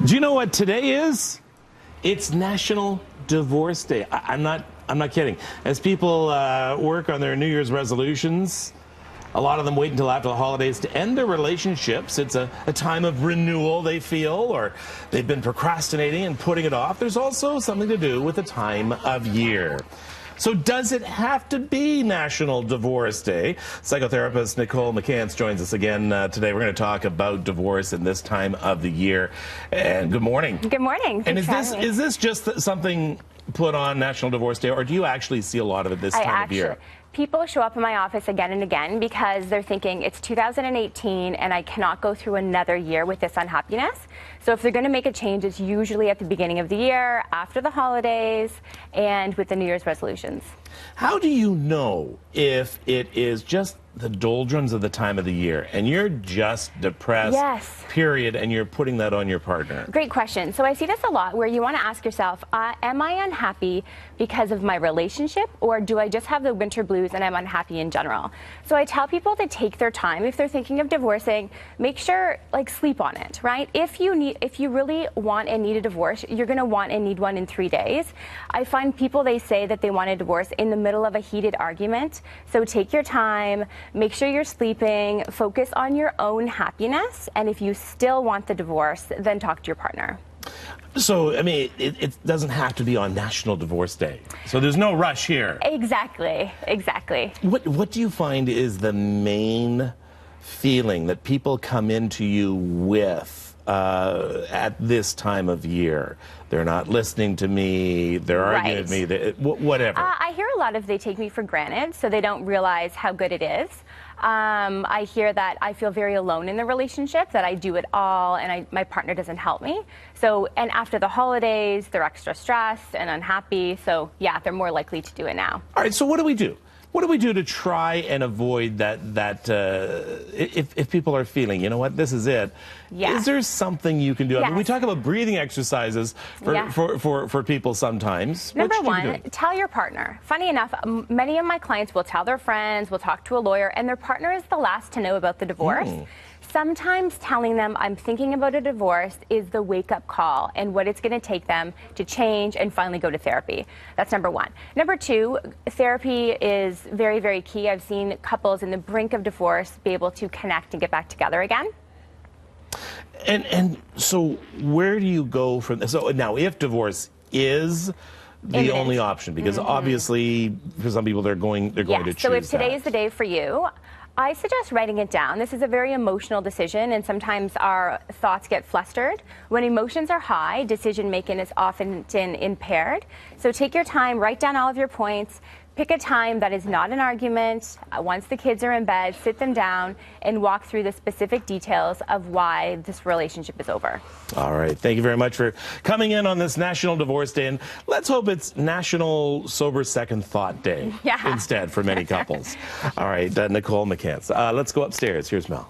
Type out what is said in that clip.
Do you know what today is? It's National Divorce Day. I'm not kidding. As people work on their New Year's resolutions, a lot of them wait until after the holidays to end their relationships. It's a time of renewal, they feel, or they've been procrastinating and putting it off. There's also something to do with the time of year. So does it have to be National Divorce Day? Psychotherapist Nicole McCants joins us again today. We're going to talk about divorce in this time of the year. And good morning. Good morning. And is this just something put on National Divorce Day, or do you actually see a lot of it this time of year? People show up in my office again and again because they're thinking it's 2018 and I cannot go through another year with this unhappiness. So if they're going to make a change, it's usually at the beginning of the year, after the holidays, and with the New Year's resolutions. How do you know if it is just the doldrums of the time of the year and you're just depressed, yes, period, and you're putting that on your partner? Great question. So I see this a lot where you want to ask yourself, am I unhappy because of my relationship, or do I just have the winter blues and I'm unhappy in general? So I tell people to take their time. If they're thinking of divorcing, make sure, sleep on it, right? If you really want and need a divorce, you're going to want and need one in 3 days. I find people, they say that they want a divorce in the middle of a heated argument. So take your time, make sure you're sleeping, focus on your own happiness, and if you still want the divorce, then talk to your partner. So, I mean, it doesn't have to be on National Divorce Day. So there's no rush here. Exactly, exactly. What do you find is the main feeling that people come into you with at this time of year? They're not listening to me, they're arguing with me, whatever. I hear a lot of they take me for granted, so they don't realize how good it is. I hear that I feel very alone in the relationship, that I do it all and my partner doesn't help me. So, and after the holidays, they're extra stressed and unhappy. So yeah, they're more likely to do it now. All right, so what do we do? What do we do to try and avoid that if people are feeling, you know what, this is it? Yes. Is there something you can do? Yes. I mean, we talk about breathing exercises for people sometimes. Number one, tell your partner. Funny enough, many of my clients will tell their friends, will talk to a lawyer, and their partner is the last to know about the divorce. Sometimes telling them I'm thinking about a divorce is the wake-up call and what it's going to take them to change and finally go to therapy. That's number one. Number two, therapy is very, very key. I've seen couples in the brink of divorce be able to connect and get back together again. And so where do you go from this? So now, if divorce is the only option, because obviously for some people they're going to choose so if today that. is the day for you, I suggest writing it down. This is a very emotional decision, and sometimes our thoughts get flustered. When emotions are high, decision making is often impaired. So take your time, write down all of your points, pick a time that is not an argument. Once the kids are in bed, sit them down and walk through the specific details of why this relationship is over. All right. Thank you very much for coming in on this National Divorce Day. And let's hope it's National Sober Second Thought Day instead for many couples. All right. Nicole McCants. Let's go upstairs. Here's Mel.